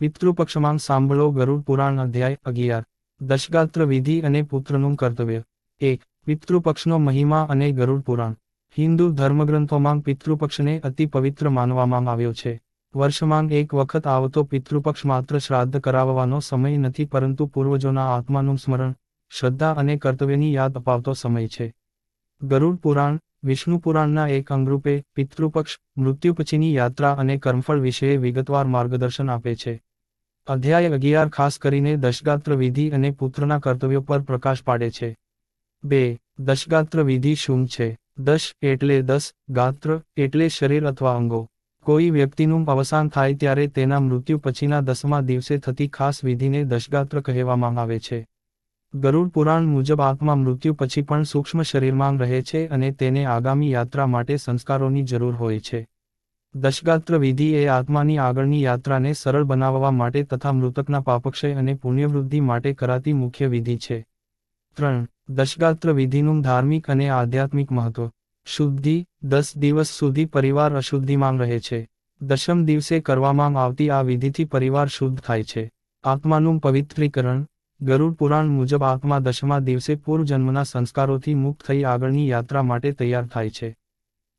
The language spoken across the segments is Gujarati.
પિતૃપક્ષમાં સાંભળો ગરુડ પુરાણ અધ્યાય 11 દશગાત્ર વિધિ અને પુત્રનું કર્તવ્ય 1. પિતૃપક્ષનો મહિમા અને ગરુડ પુરાણ. હિન્દુ ધર્મગ્રંથોમાં પિતૃપક્ષને અતિ પવિત્ર માનવામાં આવ્યો છે. વર્ષમાં એક વખત આવતો પિતૃપક્ષ માત્ર શ્રાદ્ધ કરાવવાનો સમય નથી પરંતુ પૂર્વજોના આત્માનું સ્મરણ, શ્રદ્ધા અને કર્તવ્યની યાદ અપાવતો સમય છે. ગરુડ પુરાણ, વિષ્ણુ પુરાણના એક અંગરૂપે, પિતૃપક્ષ, મૃત્યુ પછીની યાત્રા અને કર્મફળ વિશે વિગતવાર માર્ગદર્શન આપે છે. અધ્યાય 11 ખાસ કરીને દશગાત્ર વિધિ અને પુત્રના કર્તવ્યો પર પ્રકાશ પાડે છે. 2. દશગાત્ર વિધિ શું છે? દશ એટલે 10, ગાત્ર એટલે શરીર અથવા અંગો. કોઈ વ્યક્તિનું અવસાન થાય ત્યારે તેના મૃત્યુ પછીના 10મા દિવસે થતી ખાસ વિધિને દશગાત્ર કહેવામાં આવે છે. ગરુડ પુરાણ મુજબ આત્મા મૃત્યુ પછી પણ સૂક્ષ્મ શરીરમાં રહે છે અને તેને આગામી યાત્રા માટે સંસ્કારોની જરૂર હોય છે. દશગાત્ર વિધિ એ આત્માની આગળની યાત્રાને સરળ બનાવવા માટે તથા મૃતકના પાપક્ષય અને પુણ્યવૃદ્ધિ માટે કરાતી મુખ્ય વિધિ છે. 3. દશગાત્ર વિધિનું ધાર્મિક અને આધ્યાત્મિક મહત્વ. શુદ્ધિ. 10 દિવસ સુધી પરિવાર અશુદ્ધિમાં રહે છે. દશમ દિવસે કરવામાં આવતી આ વિધિથી પરિવાર શુદ્ધ થાય છે. આત્માનું પવિત્રીકરણ. ગરુડ પુરાણ મુજબ આત્મા દશમા દિવસે પૂર્વજન્મના સંસ્કારોથી મુક્ત થઈ આગળની યાત્રા માટે તૈયાર થાય છે.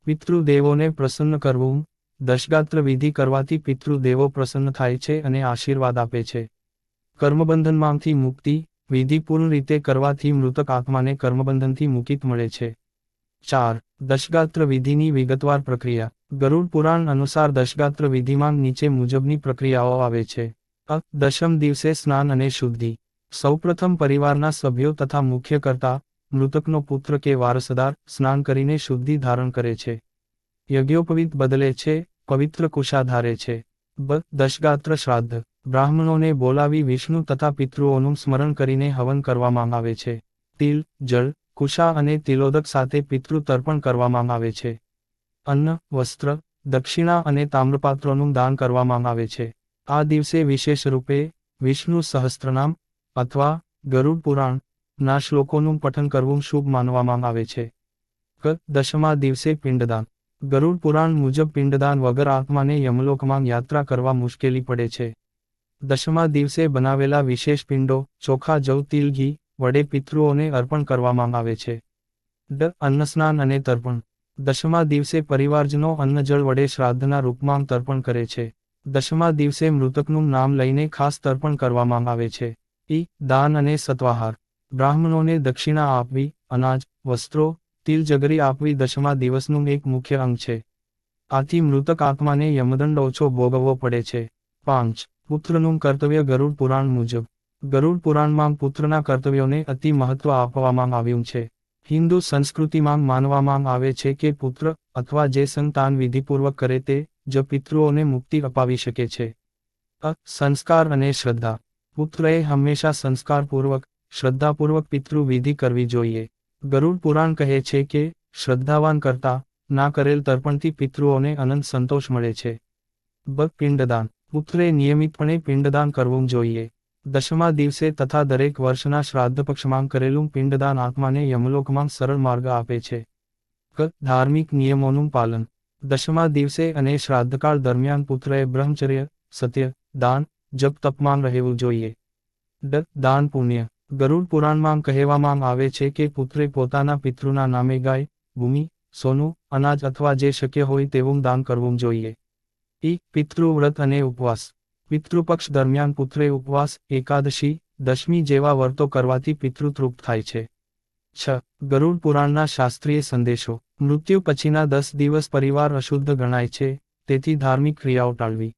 પિતૃદેવોને પ્રસન્ન કરવું. દશગાત્ર વિધિ કરવાથી પિતૃદેવો પ્રસન્ન થાય છે અને આશીર્વાદ આપે છે. કર્મબંધનમાંથી મુક્તિ. વિધિ પૂર્ણ રીતે કરવાથી મૃતક આત્માને કર્મબંધનથી મુક્તિ મળે છે. 4. દશગાત્ર વિધિની વિગતવાર પ્રક્રિયા. ગરુડ પુરાણ અનુસાર દશગાત્ર વિધિમાં નીચે મુજબની પ્રક્રિયાઓ આવે છે. દશમ દિવસે સ્નાન અને શુદ્ધિ. સૌપ્રથમ પરિવારના સભ્યો તથા મુખ્ય કર્તા, મૃતકનો પુત્ર કે વારસદાર, સ્નાન કરીને શુદ્ધિ ધારણ કરે છે. યજ્ઞોપવિત બદલે છે, પવિત્ર કુશા ધારે છે. દશગાત્ર શ્રાદ્ધ. બ્રાહ્મણોને બોલાવી વિષ્ણુ તથા પિતૃઓનું સ્મરણ કરીને હવન કરવામાં આવે છે. તિલ, જળ, કુશા અને તિલોદક સાથે પિતૃ તર્પણ કરવામાં આવે છે. અન્ન, વસ્ત્ર, દક્ષિણા અને તામ્રપાત્રોનું દાન કરવામાં આવે છે. આ દિવસે વિશેષ રૂપે વિષ્ણુ સહસ્ત્રનામ અથવા ગરુડ પુરાણ ના શ્લોકોનું પઠન કરવું શુભ માનવામાં આવે છે. દશમા દિવસે પિંડદાન. ગરુડ પુરાણ મુજબ પિંડદાન વગર આત્માને યમલોકમાં યાત્રા કરવા મુશ્કેલી પડે છે. દશમા દિવસે બનાવેલા વિશેષ પિંડો, ચોખા જવ તિલ ઘી વડે પિતૃઓને અર્પણ કરવામાં આવે છે. અન્નસ્નાન અને તર્પણ. દશમા દિવસે પરિવારજનો અન્નજળ વડે શ્રાદ્ધના રૂપમાં તર્પણ કરે છે. દશમા દિવસે મૃતકનું નામ લઈને ખાસ તર્પણ કરવામાં આવે છે. દાન અને સત્વાહાર. બ્રાહ્મણોને દક્ષિણા આપવી, અનાજ, વસ્ત્રો, તિલ જગરી આપવી દશમા દિવસનું એક મુખ્ય અંગ છે. આથી મૃતક આત્માને યમદંડ ઓછો ભોગવવો પડે છે. 5. પુત્રનું કર્તવ્ય. ગરુડ પુરાણ મુજબ ગરુડ પુરાણમાં પુત્રના કર્તવ્યોને અતિ મહત્વ આપવામાં આવ્યું છે. હિન્દુ સંસ્કૃતિમાં માનવામાં આવે છે કે પુત્ર અથવા જે સંતાન વિધિપૂર્વક કરે તે જ પિતૃઓને મુક્તિ અપાવી શકે છે. સંસ્કાર અને શ્રદ્ધા. પુત્રએ હંમેશા સંસ્કારપૂર્વક, શ્રદ્ધાપૂર્વક પિતૃ વિધિ કરવી જોઈએ. ગરુડ પુરાણ કહે છે કે શ્રદ્ધાવાન કરતા ના કરેલ તર્પણથી પિતૃઓને અનંત સંતોષ મળે છે. પિંડદાન. પુત્રે નિયમિતપણે પિંડદાન કરવું જોઈએ. દશમા દિવસે તથા દરેક વર્ષના શ્રાદ્ધ પક્ષમાં કરેલું પિંડદાન આત્માને યમલોકમાં સરળ માર્ગ આપે છે. ધાર્મિક નિયમોનું પાલન. દશમા દિવસે અને શ્રાદ્ધકાળ દરમિયાન પુત્રએ બ્રહ્મચર્ય, સત્ય, દાન, જપ તપમાં રહેવું જોઈએ. દાન પુણ્ય. ગરુડ પુરાણમાં કહેવામાં આવે છે કે પુત્રે પોતાના પિતૃના નામે ગાય, ભૂમિ, સોનું, અનાજ અથવા જે શક્ય હોય તેવું દાન કરવું જોઈએ. પિતૃવ્રત અને ઉપવાસ. પિતૃપક્ષ દરમિયાન પુત્રે ઉપવાસ, એકાદશી, દશમી જેવા વ્રતો કરવાથી પિતૃ તૃપ્ત થાય છે. 6. ગરુડ પુરાણના શાસ્ત્રીય સંદેશો. મૃત્યુ પછીના 10 દિવસ પરિવાર અશુદ્ધ ગણાય છે, તેથી ધાર્મિક ક્રિયાઓ ટાળવી.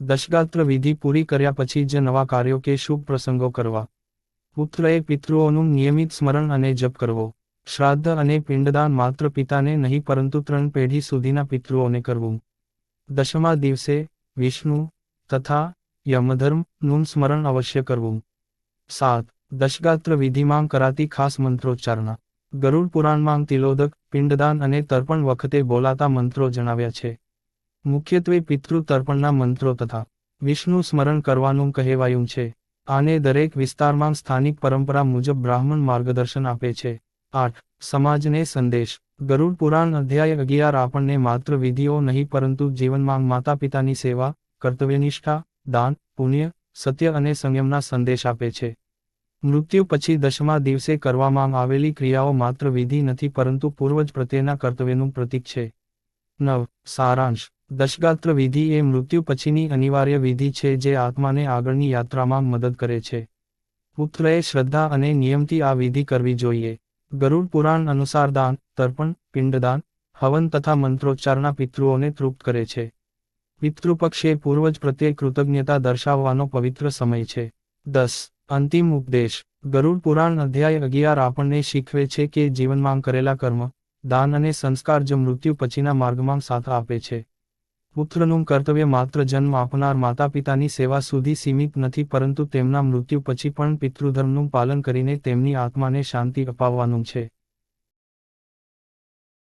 દશગાત્ર વિધિ પૂરી કર્યા પછી જ નવા કાર્યો કે શુભ પ્રસંગો કરવા. પુત્રએ પિતૃઓનું નિયમિત સ્મરણ અને જપ કરવો. શ્રાદ્ધ અને પિંડદાન માત્ર પિતાને નહીં પરંતુ 3 પેઢી સુધીના પિતૃઓને કરવું. દશમા દિવસે વિષ્ણુ તથા યમધર્મનું સ્મરણ અવશ્ય કરવું. 7. દશગાત્ર વિધિમાં કરાતી ખાસ મંત્રોચ્ચારણા. ગરુડ પુરાણમાં તિલોદક, પિંડદાન અને તર્પણ વખતે બોલાતા મંત્રો જણાવ્યા છે. મુખ્યત્વે પિતૃ તર્પણના મંત્રો તથા વિષ્ણુ સ્મરણ કરવાનું કહેવાયું છે. આને દરેક વિસ્તારમાં સ્થાનિક પરંપરા મુજબ બ્રાહ્મણ માર્ગદર્શન આપે છે. 8. સમાજને સંદેશ. ગરુડ પુરાણ અધ્યાય 11 આપણને માત્ર વિધિઓ નહીં પરંતુ જીવનમાં માતા પિતાની સેવા, કર્તવ્યનિષ્ઠા, દાન, પુણ્ય, સત્ય અને સંયમના સંદેશ આપે છે. મૃત્યુ પછી 10મા દિવસે કરવામાં આવેલી ક્રિયાઓ માત્ર વિધિ નથી પરંતુ પૂર્વજ પ્રત્યેના કર્તવ્યનું પ્રતીક છે. 9. સારાંશ. દશગાત્ર વિધિ એ મૃત્યુ પછીની અનિવાર્ય વિધિ છે જે આત્માને આગળની યાત્રામાં મદદ કરે છે. પુત્રએ શ્રદ્ધા અને નિયમથી આ વિધિ કરવી જોઈએ. ગરુડ પુરાણ અનુસાર દાન, તર્પણ, પિંડદાન, હવન તથા મંત્રોચ્ચારના પિતૃઓને તૃપ્ત કરે છે. પિતૃપક્ષ એ પૂર્વજ પ્રત્યે કૃતજ્ઞતા દર્શાવવાનો પવિત્ર સમય છે. 10. અંતિમ ઉપદેશ. ગરુડ પુરાણ અધ્યાય 11 આપણને શીખવે છે કે જીવનમાં કરેલા કર્મ, દાન અને સંસ્કાર જ મૃત્યુ પછીના માર્ગમાં સાથ આપે છે. પુત્રનું કર્તવ્ય માત્ર જન્મ આપનાર માતાપિતાની સેવા સુધી સીમિત નથી પરંતુ તેમના મૃત્યુ પછી પણ પિતૃધર્મનું પાલન કરીને તેમની આત્માને શાંતિ અપાવવાનું છે.